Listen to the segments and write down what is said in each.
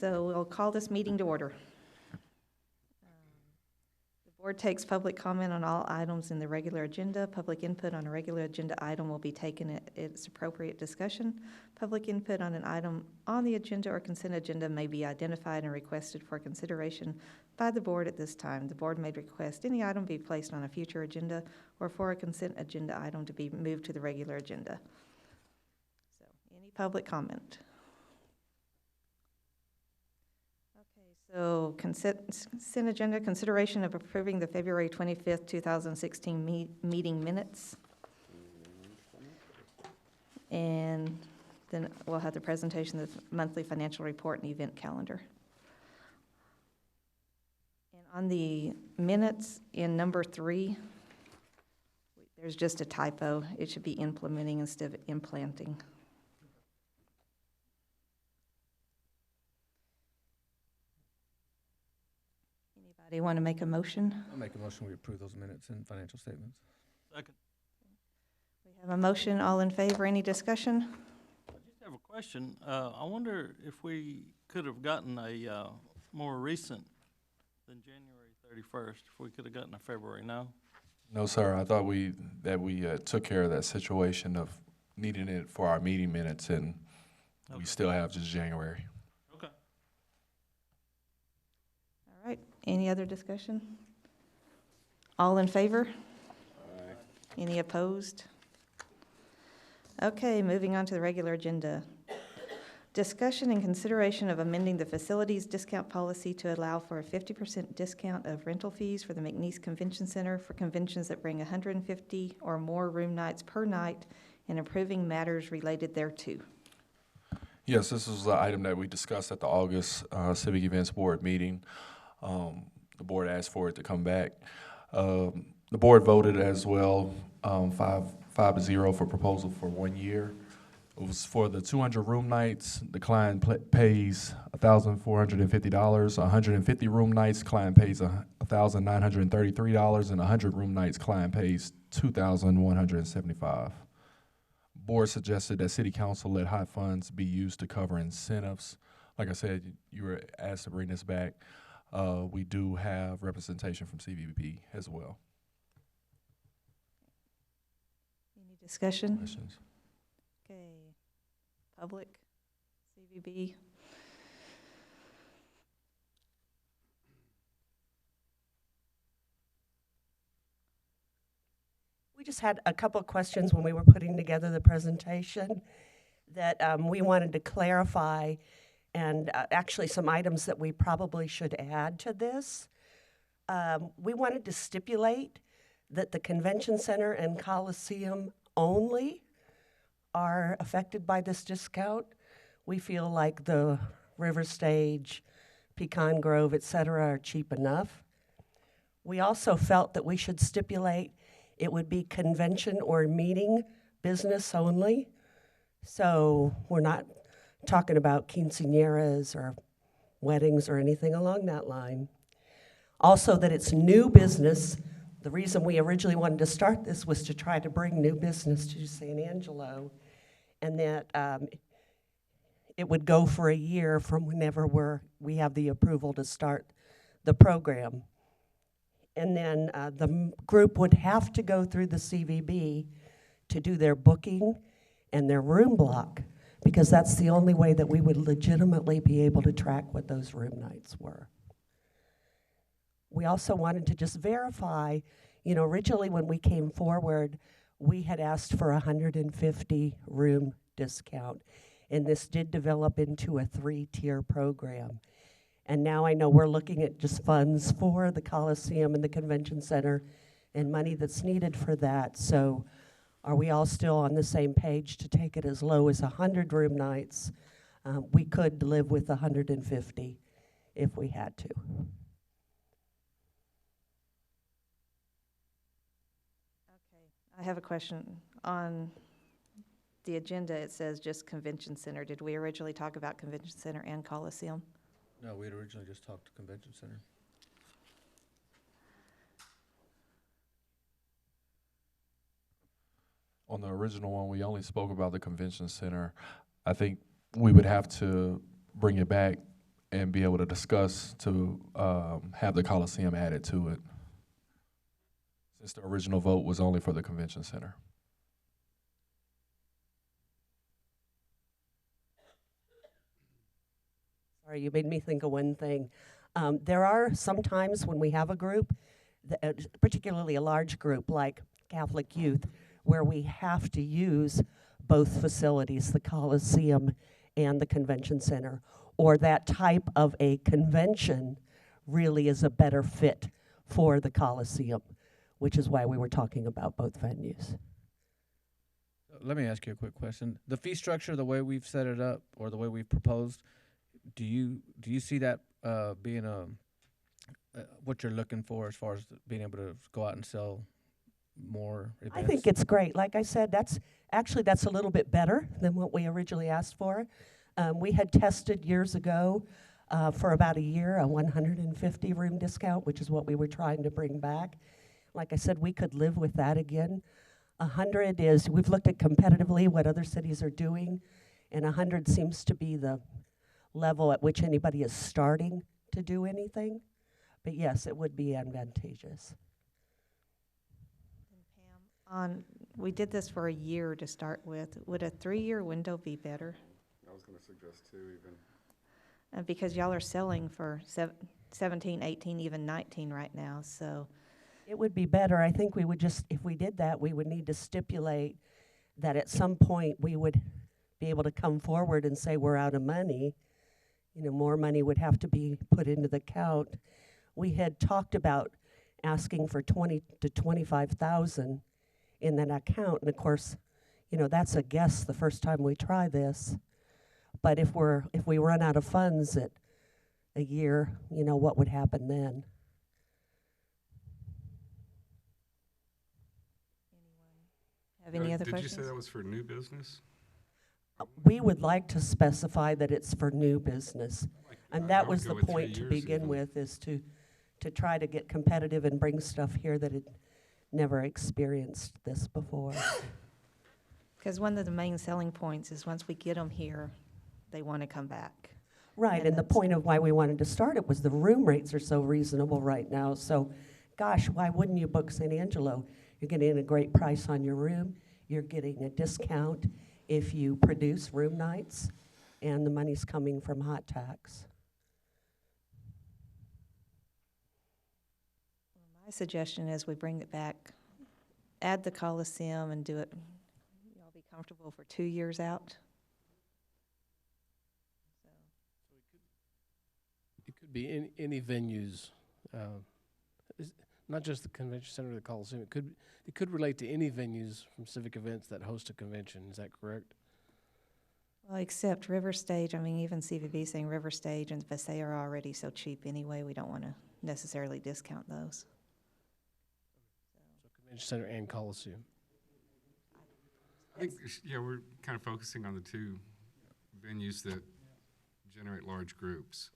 So we'll call this meeting to order. The board takes public comment on all items in the regular agenda. Public input on a regular agenda item will be taken at its appropriate discussion. Public input on an item on the agenda or consent agenda may be identified and requested for consideration by the board at this time. The board may request any item be placed on a future agenda or for a consent agenda item to be moved to the regular agenda. So, any public comment? So consent agenda, consideration of approving the February 25th, 2016 meeting minutes. And then we'll have the presentation of the monthly financial report and event calendar. And on the minutes in number 3, there's just a typo. It should be implementing instead of implanting. Anybody want to make a motion? I'll make a motion we approve those minutes and financial statements. Second. We have a motion. All in favor? Any discussion? I just have a question. I wonder if we could have gotten a more recent than January 31st, if we could have gotten a February, no? No, sir. I thought we took care of that situation of needing it for our meeting minutes, and we still have just January. Okay. All right. Any other discussion? All in favor? Aye. Any opposed? Okay, moving on to the regular agenda. Discussion and consideration of amending the facilities discount policy to allow for a 50% discount of rental fees for the McNeese Convention Center for conventions that bring 150 or more room nights per night and improving matters related thereto. Yes, this was the item that we discussed at the August Civic Events Board meeting. The board asked for it to come back. The board voted as well, 5-0 for proposal for 1 year. It was for the 200 room nights. The client pays $1,450. 150 room nights, client pays $1,933, and 100 room nights, client pays $2,175. Board suggested that City Council let hot funds be used to cover incentives. Like I said, you were asked to bring this back. We do have representation from CVB as well. Any discussion? Questions? Okay. Public, CVB. We just had a couple of questions when we were putting together the presentation that we wanted to clarify, and actually some items that we probably should add to this. We wanted to stipulate that the Convention Center and Coliseum only are affected by this discount. We feel like the River Stage, Pecan Grove, et cetera, are cheap enough. We also felt that we should stipulate it would be convention or meeting business only. So we're not talking about quinceañeras or weddings or anything along that line. Also that it's new business. The reason we originally wanted to start this was to try to bring new business to San Angelo, and that it would go for a year from whenever we have the approval to start the program. And then the group would have to go through the CVB to do their booking and their room block, because that's the only way that we would legitimately be able to track what those room nights were. We also wanted to just verify, originally when we came forward, we had asked for 150 room discount, and this did develop into a 3-tier program. And now I know we're looking at just funds for the Coliseum and the Convention Center and money that's needed for that. So are we all still on the same page to take it as low as 100 room nights? We could live with 150 if we had to. I have a question. On the agenda, it says just Convention Center. Did we originally talk about Convention Center and Coliseum? No, we had originally just talked to Convention Center. On the original one, we only spoke about the Convention Center. I think we would have to bring it back and be able to discuss to have the Coliseum added to it, since the original vote was only for the convention center. Sorry, you made me think of one thing. There are some times when we have a group, particularly a large group like Catholic Youth, where we have to use both facilities, the Coliseum and the Convention Center, or that type of a convention really is a better fit for the Coliseum, which is why we were talking about both venues. Let me ask you a quick question. The fee structure, the way we've set it up, or the way we've proposed, do you see that being what you're looking for as far as being able to go out and sell more events? I think it's great. Like I said, that's a little bit better than what we originally asked for. We had tested years ago for about a year a 150 room discount, which is what we were trying to bring back. Like I said, we could live with that again. 100 is, we've looked at competitively what other cities are doing, and 100 seems to be the level at which anybody is starting to do anything. But yes, it would be advantageous. We did this for a year to start with. Would a 3-year window be better? I was going to suggest 2 even. Because y'all are selling for 17, 18, even 19 right now, so. It would be better. I think we would just, if we did that, we would need to stipulate that at some point we would be able to come forward and say we're out of money. You know, more money would have to be put into the account. We had talked about asking for 20 to 25,000 in that account, and of course, you know, that's a guess the first time we try this. But if we run out of funds at a year, you know, what would happen then? Have any other Did questions? you say that was for new business? We would like to specify that it's for new business. And that was the point to begin with, is to try to get competitive and bring stuff here that had never experienced this before. Because one of the main selling points is once we get them here, they want to come back. Right, and the that's- point of why we wanted to start it was the room rates are so reasonable right now. So, gosh, why wouldn't you book St. Angelo? You're getting a great price on your room. You're getting a discount if you produce room nights, and the money's coming from hot tax. My suggestion is we bring it back, add the Coliseum and do it, y'all be comfortable for 2 years out? It could be any venues, not just the convention center or the Coliseum. It could relate to any venues from Civic Events that host a convention. Is that correct? Well, except River Stage, I mean, even CVB saying River Stage and Visay are already so cheap anyway, we don't want to necessarily discount those. So convention center and Coliseum. I think, yeah, we're kind of focusing on the 2 venues that generate large groups.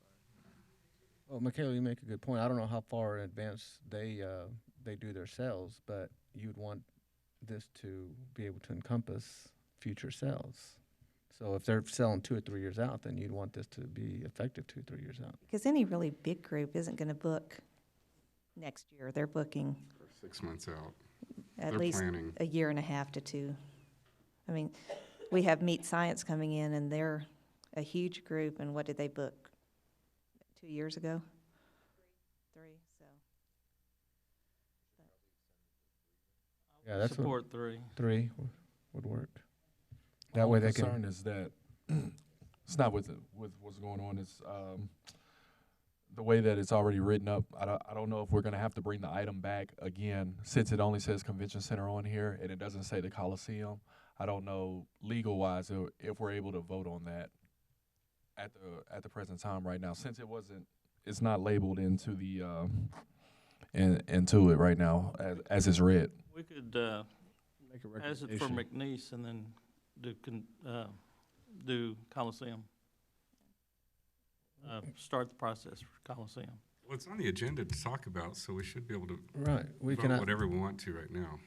Well, Michaela, you make a good point. I don't know how far in advance they do their sales, but you'd want this to be able to encompass future sales. So if they're selling 2 or 3 years out, then you'd want this to be effective 2 or 3 years out. Because any really big group isn't going to book next year. They're booking For 6 months out. at They're least planning. a year and a half to 2. I mean, we have Meet Science coming in, and they're a huge group, and what did they book 2 years ago? 3, so. Yeah, that's what, Support 3. 3 would work. My That way only they can. concern is that it's not with what's going on. It's the way that it's already written up. I don't know if we're going to have to bring the item back again, since it only says Convention Center on here and it doesn't say the Coliseum. I don't know legal wise if we're able to vote on that at the present time right now, since it's not labeled into the into it right now as it's read. We could Make a ask it for recommendation. McNeese and then do Coliseum. Start the process for Coliseum. Well, it's on the agenda to talk about, so we should be able to Right. We vote can. whatever we want to right now.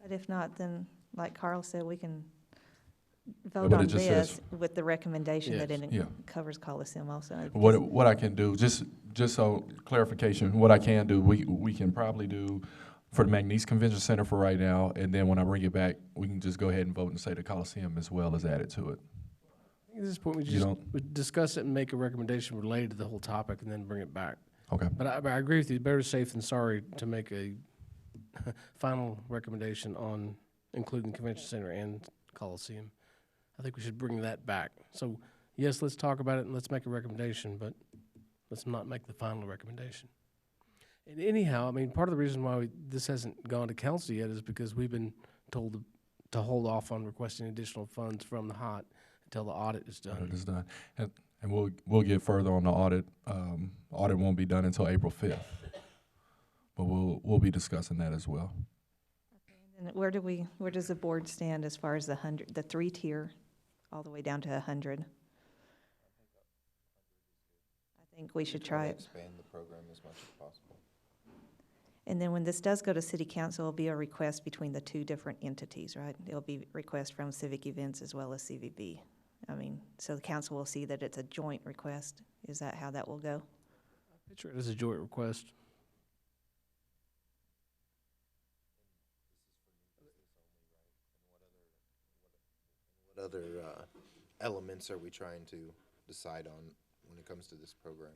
But if not, then, like Carl said, we can vote but it on just says- this with the recommendation that Yes. it Yeah. covers Coliseum also. What I can do, just so clarification, what I can do, we can probably do for the McNeese Convention Center for right now, and then when I bring it back, we can just go ahead and vote and say the Coliseum as well is added to it. I think at this point, we You just don't- we discuss it and make a recommendation related to the whole topic and then bring it back. Okay. But I agree with you, better safe than sorry to make a final recommendation on including Convention Center and Coliseum. I think we should bring that back. So, yes, let's talk about it and let's make a recommendation, but let's not make the final recommendation. And anyhow, I mean, part of the reason why this hasn't gone to council yet is because we've been told to hold off on requesting additional funds from the HOT until the audit is Audit done. is done. And we'll get further on the audit. Audit won't be done until April 5th. But we'll be discussing that as well. And where does the board stand as far as the 3-tier, all the way down to 100? I think we should try it. Expand the program as much as possible. And then when this does go to city council, it'll be a request between the two different entities, right? It'll be request from Civic Events as well as CVB. I mean, so the council will see that it's a joint request. Is that how that will go? Picture it as a joint request. What other elements are we trying to decide on when it comes to this program?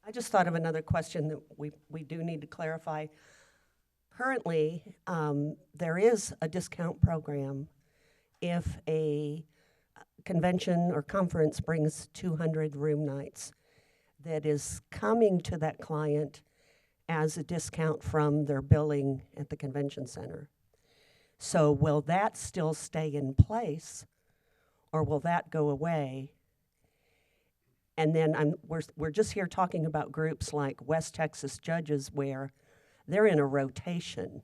I just thought of another question that we do need to clarify. Currently, there is a discount program if a convention or conference brings 200 room nights that is coming to that client as a discount from their billing at the convention center. So will that still stay in place, or will that go away? And then we're just here talking about groups like West Texas Judges where they're in a rotation.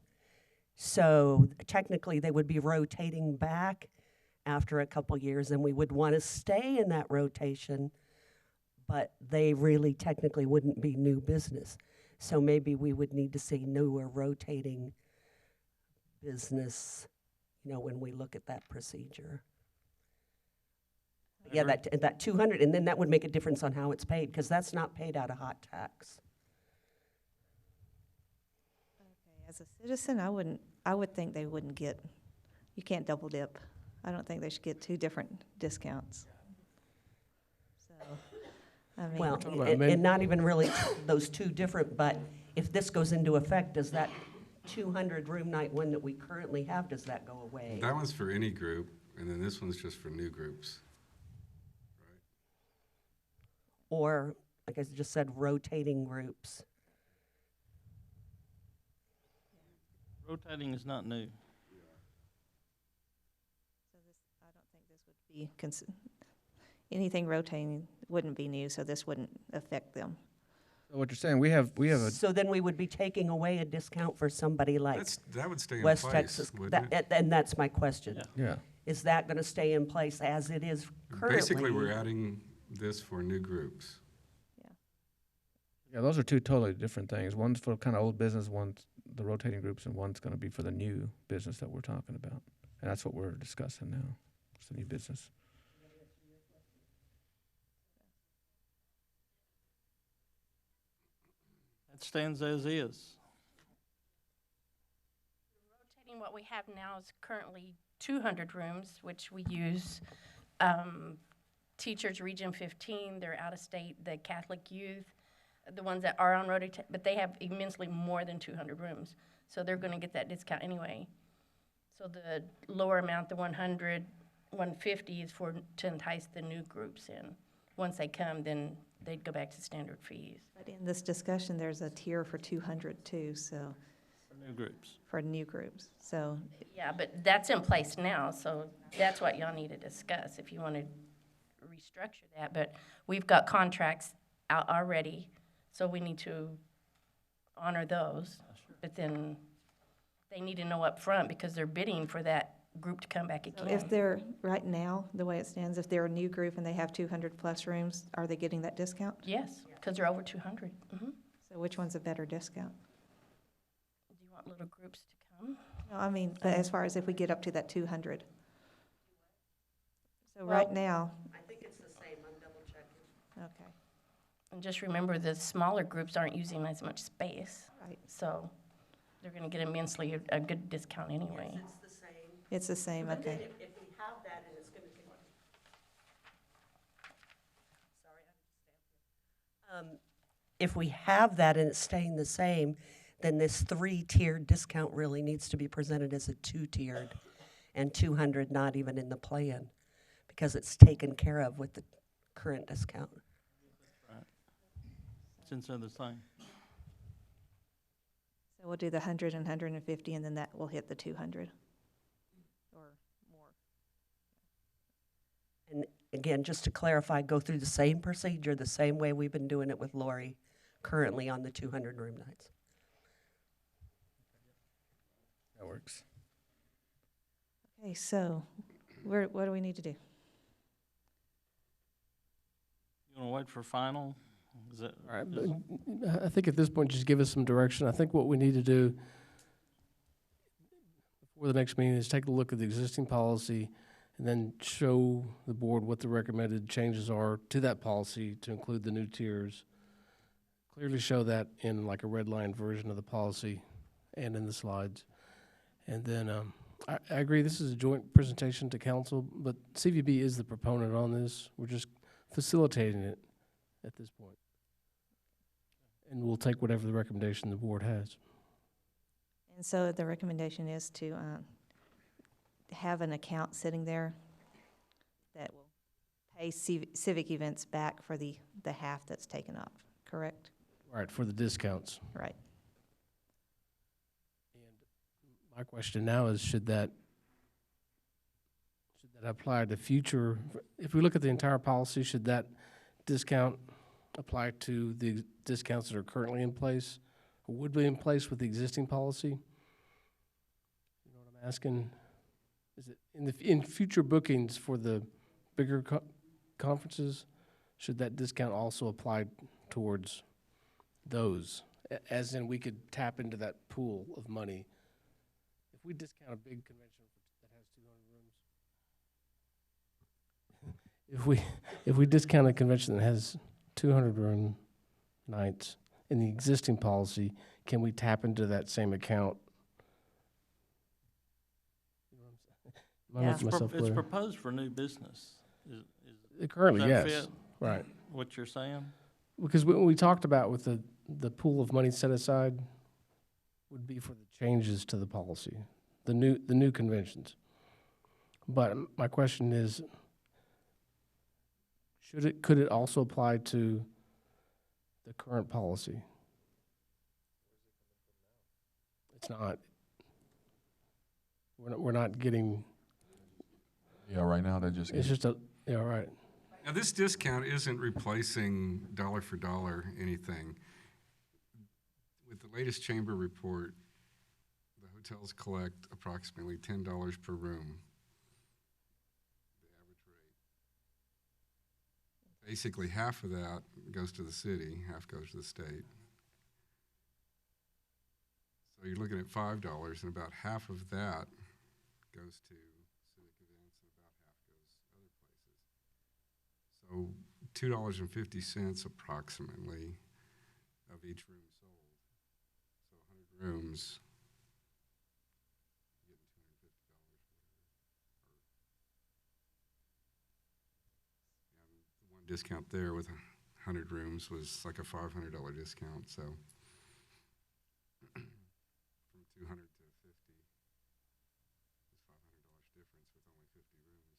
So technically they would be rotating back after a couple years, and we would want to stay in that rotation, but they really technically wouldn't be new business. So maybe we would need to see newer rotating business, when we look at that procedure. Yeah, that 200, and then that would make a difference on how it's paid, because that's not paid out of hot tax. Okay, as a citizen, I would think they wouldn't get, you can't double dip. I don't think they should get two different discounts. So, I mean. Well, talking about and not even really those two different, but if this goes into effect, does that 200 room night one that we currently have, does that go away? That one's for any group, and then this one's just for new groups. Or, like I just said, rotating groups? Rotating is not new. So I don't think this would be, anything rotating wouldn't be new, so this wouldn't affect them. So what you're saying, we have a, So then we would be taking away a discount for somebody like That would stay in West place, Texas. wouldn't it? And that's my question. Yeah. yeah. Is that going to stay in place as it is currently? Basically, we're adding this for new groups. Yeah, those are two totally different things. One's for kind of old business, one's the rotating groups, and one's going to be for the new business that we're talking about. And that's what we're discussing now. It's the new business. That stands as is. Rotating, what we have now is currently 200 rooms, which we use. Teachers, Region 15, they're out of state, the Catholic youth, the ones that are on rotation, but they have immensely more than 200 rooms. So they're going to get that discount anyway. So the lower amount, the 100, 150 is to entice the new groups in. Once they come, then they'd go back to standard fees. But in this discussion, there's a tier for 200 too, so, For new groups. for new groups. So Yeah, but that's in place now, so that's what y'all need to discuss if you want to restructure that. But we've got contracts out already, so we need to honor those. But then they need to know up front because they're bidding for that group to come back So again. if they're, right now, the way it stands, if they're a new group and they have 200-plus rooms, are they getting that discount? Yes, because they're over 200. So which one's a better discount? Do you want little groups to come? No, I mean, but as far as if we get up to that 200. So right now, I think it's the same, I'm double checking. okay, And just remember, the smaller groups aren't using as much space, right, so they're gonna get immensely a good discount anyway. Yes, it's the same. it's the same, But then okay. if we have that and it's gonna continue. Sorry, I have to stand here. If we have that and it's staying the same, then this 3-tiered discount really needs to be presented as a 2-tiered, and 200 not even in the plan, because it's taken care of with the current discount. Since they're the same. So we'll do the 100 and 150, and then that will hit the 200 or more. And again, just to clarify, go through the same procedure, the same way we've been doing it with Lori currently on the 200 room nights. That works. Okay, so what do we need to do? You wanna wait for final? Is that? All right, is- but I think at this point, just give us some direction. I think what we need to do before the next meeting is take a look at the existing policy and then show the board what the recommended changes are to that policy to include the new tiers. Clearly show that in like a red line version of the policy and in the slides. And then I agree, this is a joint presentation to council, but CVB is the proponent on this. We're just facilitating it at this point. And we'll take whatever the recommendation the board has. And so the recommendation is to have an account sitting there that will pay Civic Events back for the half that's taken off, correct? All right, for the discounts. Right. And my question now is, should that apply to future, if we look at the entire policy, should that discount apply to the discounts that are currently in place or would be in place with the existing policy? You know what I'm asking? Is it in future bookings for the bigger conferences, should that discount also apply towards those? As in, we could tap into that pool of money. If we discount a big convention that has 200 rooms, if we discount a convention that has 200 room nights in the existing policy, can we tap into that same account? Am I Yeah. making myself It's clear? proposed for new business. Currently, does that yes, fit? right. What you're saying? Because what we talked about with the pool of money set aside would be for the changes to the policy, the new conventions. But my question is, could it also apply to the current policy? It's not. We're not getting, Yeah, right now, that just it's gets, just yeah, right. Now, this discount isn't replacing dollar for dollar anything. With the latest chamber report, the hotels collect approximately $10 per room, the average rate. Basically, half of that goes to the city, half goes to the state. So you're looking at $5, and about half of that goes to Civic Events, and about half goes other places. So $2.50 approximately of each room sold. So 100 rooms, you're getting $250 for it. And the one discount there with 100 rooms was like a $500 discount, so from 200 to 50 is $500 difference with only 50 rooms.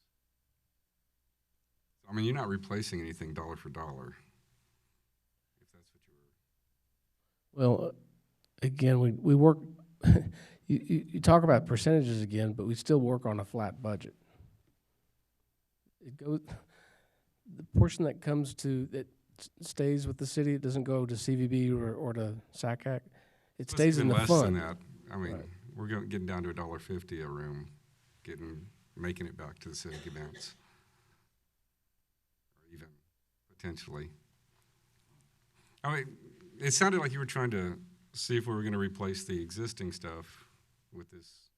I mean, you're not replacing anything dollar for dollar, if that's what you were. Well, again, we work, you talk about percentages again, but we still work on a flat budget. It goes, the portion that comes to, that stays with the city, it doesn't go to CVB or to SACAC. It stays in the less fund. than that. I mean, Right. we're getting down to $1.50 a room, making it back to the civic events, or even potentially. I mean, it sounded like you were trying to see if we were going to replace the existing stuff with this.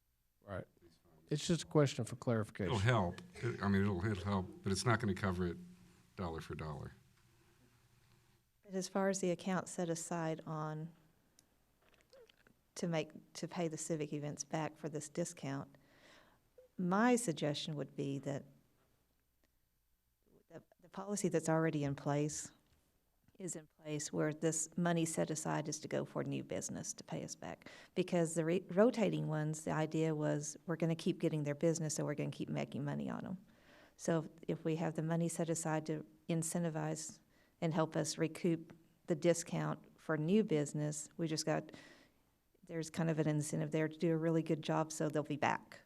Right. These funds. it's just a question for clarification. It'll help. It'll help, but it's not going to cover it dollar for dollar. But as far as the account set aside on to pay the Civic Events back for this discount, my suggestion would be that the policy that's already in place is in place where this money set aside is to go for new business to pay us back. Because the rotating ones, the idea was we're going to keep getting their business, so we're going to keep making money on them. So if we have the money set aside to incentivize and help us recoup the discount for new business, there's kind of an incentive there to do a really good job, so they'll be back.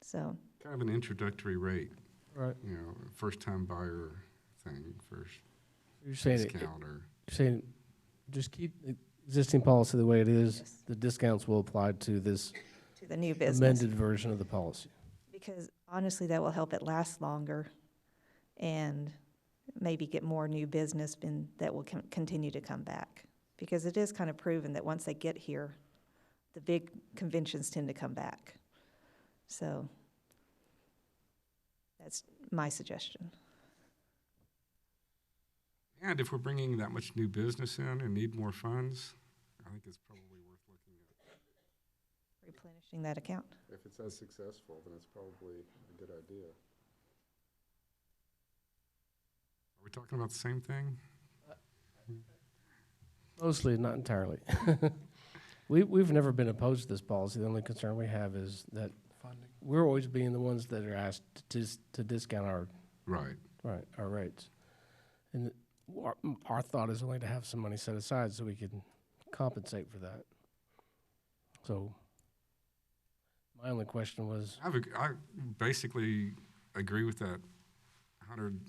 So. Kind of an introductory rate, Right. first-time buyer thing, first You're saying, discount or. you're saying just keep the existing policy the way it is. Yes. The discounts will apply to this To the new business. amended version of the policy. Because honestly, that will help it last longer and maybe get more new business that will continue to come back. Because it is kind of proven that once they get here, the big conventions tend to come back. So that's my suggestion. And if we're bringing that much new business in and need more funds, I think it's probably worth looking at. Replenishing that account. If it's as successful, then it's probably a good idea. Are we talking about the same thing? Mostly, not entirely. We've never been opposed to this policy. The only concern we have is that we're always being the ones that are asked to discount our rates. And our thought is only to have some money set aside so we can compensate for that. So my only question was, I basically agree with that 100+%.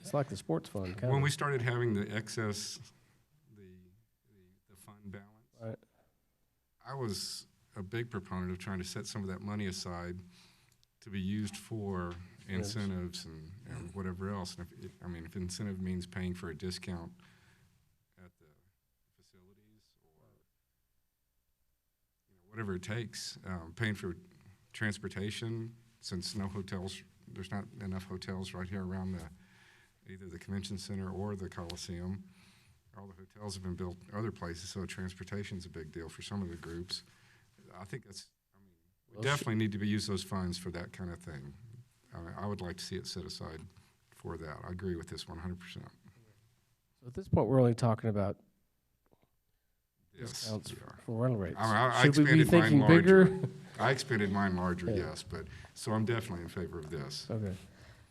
it's like the sports fund. Kind When of. we started having the excess, the fund balance, Right. I was a big proponent of trying to set some of that money aside to be used for incentives and whatever else. And if incentive means paying for a discount at the facilities or whatever it takes, paying for transportation, since there's not enough hotels right here around either the convention center or the Coliseum. All the hotels have been built other places, so transportation's a big deal for some of the groups. I think we definitely need to use those funds for that kind of thing. I would like to see it set aside for that. I agree with this 100%. So at this point, we're only talking about Yes, discounts we are. for rental rates. I Should we be expanded mine thinking larger. bigger? I expanded mine larger, Yeah. yes, so I'm definitely in favor of this. Okay.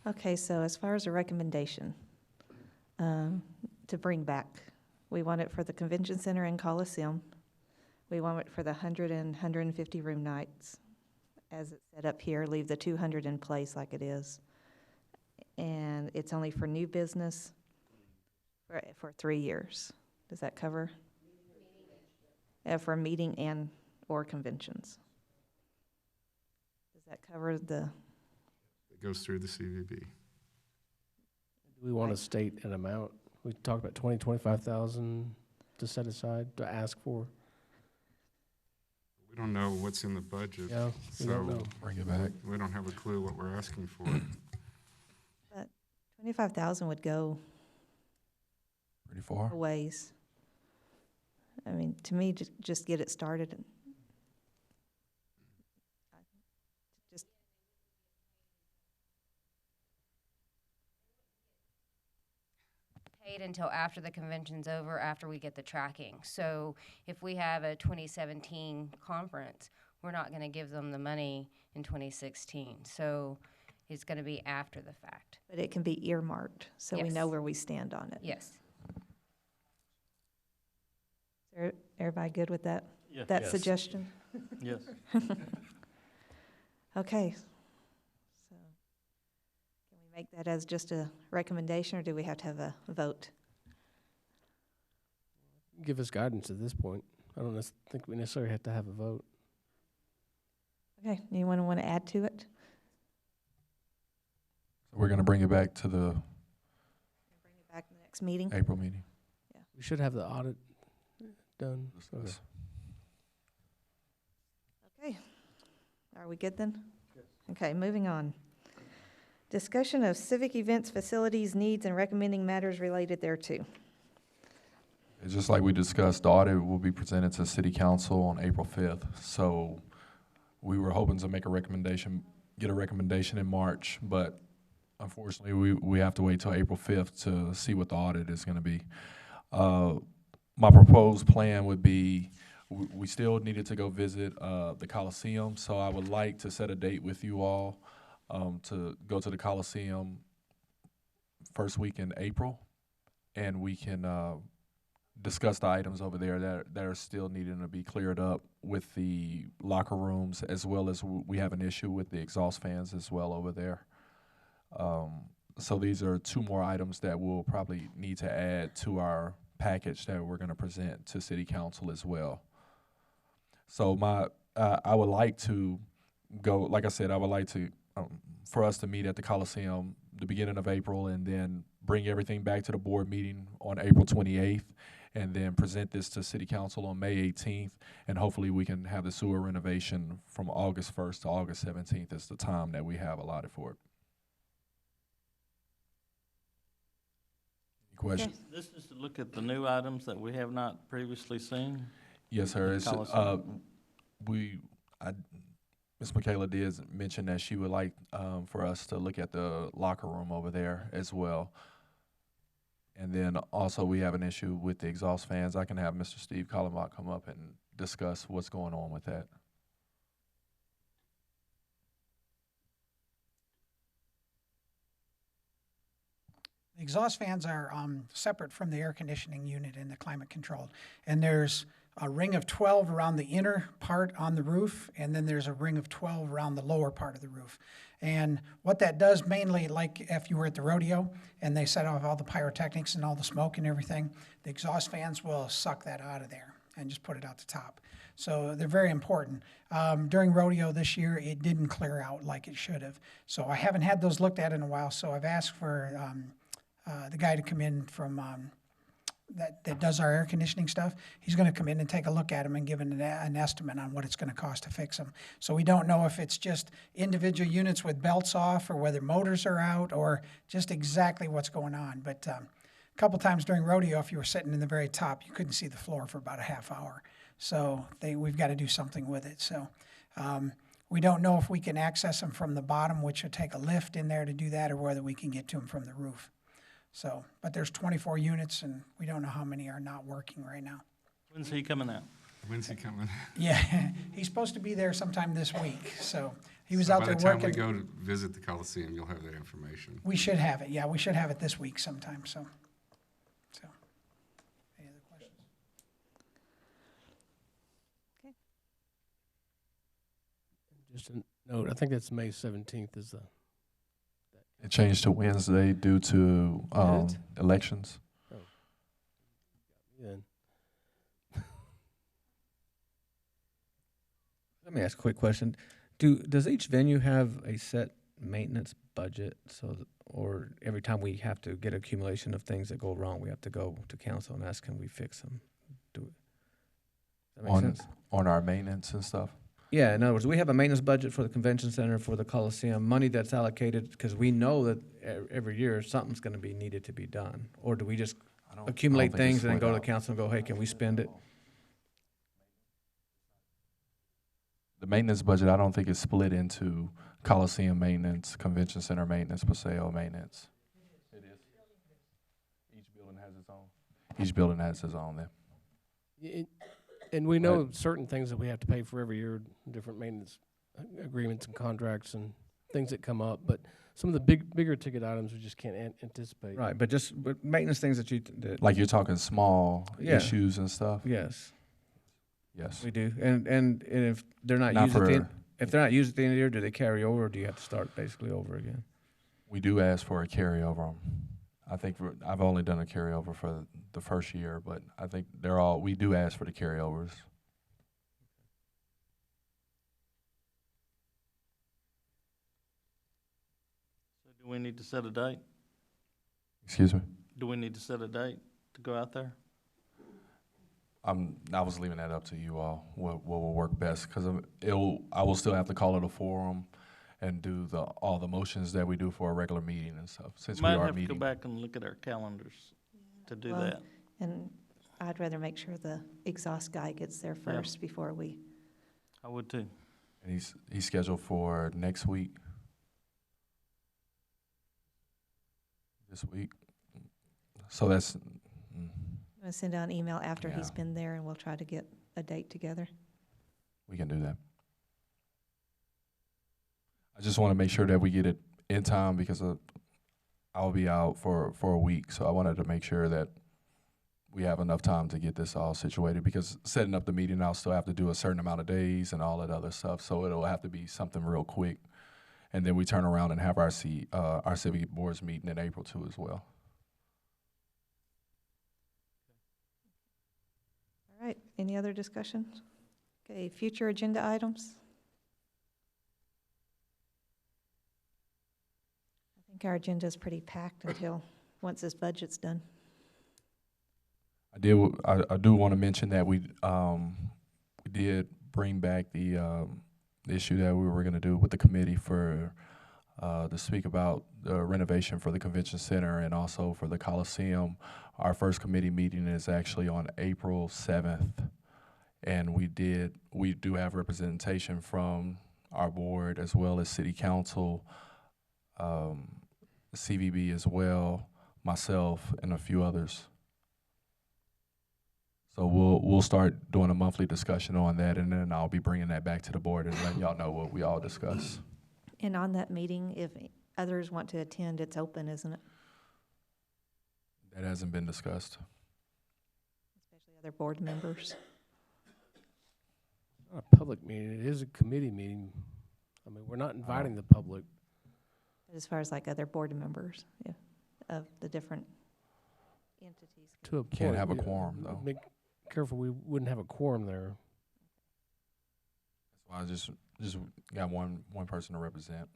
Okay, so as far as a recommendation to bring back, we want it for the Convention Center and Coliseum. We want it for the 100 and 150 room nights as it's set up here, leave the 200 in place like it is. And it's only for new business for 3 years. Does that cover? For meeting and or conventions. Does that cover the? It goes through the CVB. Do we want to state an amount? We talked about 25,000 to set aside, to ask for. We don't know what's in the budget, Yeah, we don't know. Bring it back. we don't have a clue what we're asking for. But 25,000 would go Pretty far. a ways. I mean, to me, just get it started. Just paid until after the convention's over, after we get the tracking. So if we have a 2017 conference, we're not going to give them the money in 2016. So it's going to be after the fact. But it can be earmarked, so we Yes. know where we stand on it. Yes. Is everybody good with that? Yeah. That Yes. suggestion? Yes. Okay. So can we make that as just a recommendation, or do we have to have a vote? Give us guidance at this point. I don't think we necessarily have to have a vote. Okay, anyone want to add to it? So we're going to bring it back to the Bring it back in the next meeting? April meeting. We should have the audit done. Discuss. Okay. Are we good then? Okay, moving on. Discussion of civic events, facilities, needs, and recommending matters related thereto. It's just like we discussed, the audit will be presented to City Council on April 5th. So we were hoping to make a recommendation, get a recommendation in March, but unfortunately, we have to wait till April 5th to see what the audit is going to be. My proposed plan would be, we still needed to go visit the Coliseum, so I would like to set a date with you all to go to the Coliseum first week in April, and we can discuss the items over there that are still needing to be cleared up with the locker rooms, as well as we have an issue with the exhaust fans as well over there. So these are two more items that we'll probably need to add to our package that we're going to present to City Council as well. So I would like to go, like I said, I would like to, for us to meet at the Coliseum the beginning of April, and then bring everything back to the board meeting on April 28th, and then present this to City Council on May 18th, and hopefully we can have the sewer renovation from August 1st to August 17th is the time that we have allotted for it. Any questions? This is to look at the new items that we have not previously seen? Yes, sir. At the Coliseum. Ms. Michaela did mention that she would like for us to look at the locker room over there as well. And then also we have an issue with the exhaust fans. I can have Mr. Steve Collenbach come up and discuss what's going on with that. The exhaust fans are separate from the air conditioning unit in the climate control. And there's a ring of 12 around the inner part on the roof, and then there's a ring of 12 around the lower part of the roof. And what that does mainly, like if you were at the rodeo and they set off all the pyrotechnics and all the smoke and everything, the exhaust fans will suck that out of there and just put it out the top. So they're very important. During rodeo this year, it didn't clear out like it should have. So I haven't had those looked at in a while, so I've asked for the guy to come in from that does our air conditioning stuff. He's going to come in and take a look at them and give an estimate on what it's going to cost to fix them. So we don't know if it's just individual units with belts off, or whether motors are out, or just exactly what's going on. But a couple times during rodeo, if you were sitting in the very top, you couldn't see the floor for about a half hour. So we've got to do something with it. So we don't know if we can access them from the bottom, which would take a lift in there to do that, or whether we can get to them from the roof. So, but there's 24 units, and we don't know how many are not working right now. When's he coming out? When's he coming? Yeah, he's supposed to be there sometime this week, so he was So out there working. By the time we go to visit the Coliseum, you'll have that information. We should have it, yeah, we should have it this week sometime, so. Any other questions? Just a note, I think that's May 17th is the. It changed to Wednesday due to elections. Oh. Yeah. Let me ask a quick question. Does each venue have a set maintenance budget, or every time we have to get accumulation of things that go wrong, we have to go to council and ask, can we fix them? Does that make sense? On our maintenance and stuff? Yeah, in other words, we have a maintenance budget for the convention center, for the Coliseum, money that's allocated because we know that every year something's going to be needed to be done. Or do we just accumulate things and then go to the council and go, hey, can we spend it? The maintenance budget, I don't think is split into Coliseum maintenance, convention center maintenance, Paseo maintenance. It is. Each building has its own. Each building has its own then. And we know certain things that we have to pay for every year, different maintenance agreements and contracts and things that come up. But some of the bigger ticket items we just can't anticipate. Right, but maintenance things that like you're talking small issues and stuff. Yes. Yes. We do. And if they're not used if they're not used at the end of the year, do they carry over, or do you have to start basically over again? We do ask for a carryover. I think I've only done a carryover for the first year, but I think we do ask for the carryovers. So do we need to set a date? Excuse me? Do we need to set a date to go out there? I was leaving that up to you all, what will work best, because I will still have to call it a forum and do all the motions that we do for a regular meeting and stuff, since we Might are have to go meeting. back and look at our calendars to do Well, that. And I'd rather make sure the exhaust guy gets there first before we, I would too. And he's scheduled for next week. This week. So that's, I'm gonna send out an email after he's Yeah. been there, and we'll try to get a date together. we can do that. I just want to make sure that we get it in time, because I'll be out for a week. So I wanted to make sure that we have enough time to get this all situated, because setting up the meeting, I'll still have to do a certain amount of days and all that other stuff. So it'll have to be something real quick. And then we turn around and have our civic boards meeting in April too as well. All right, any other discussion? Okay, future agenda items? I think our agenda is pretty packed until, once this budget's done. I do want to mention that we did bring back the issue that we were going to do with the committee for to speak about the renovation for the convention center and also for the Coliseum. Our first committee meeting is actually on April 7th, and we do have representation from our board as well as city council, CVB as well, myself, and a few others. So we'll start doing a monthly discussion on that, and then I'll be bringing that back to the board and letting y'all know what we all discuss. And on that meeting, if others want to attend, it's open, isn't it? That hasn't been discussed. Especially other board members. Not a public meeting, it is a committee meeting. I mean, we're not inviting the public. As far as like other board members, yeah, of the different entities. To a point. Can't have a yeah. quorum, though. Be careful, we wouldn't have a quorum there. That's why I just got one person to represent.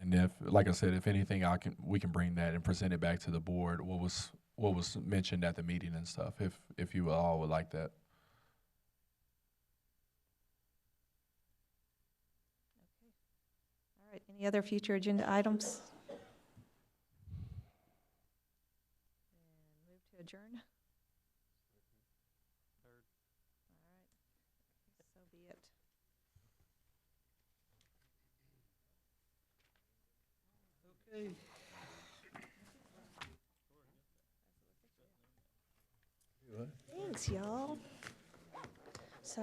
And if, like I said, if anything, we can bring that and present it back to the board, what was mentioned at the meeting and stuff, if you all would like that. All right, any other future agenda items? And move to adjourn. All right, so be it. Okay. Thanks, y'all.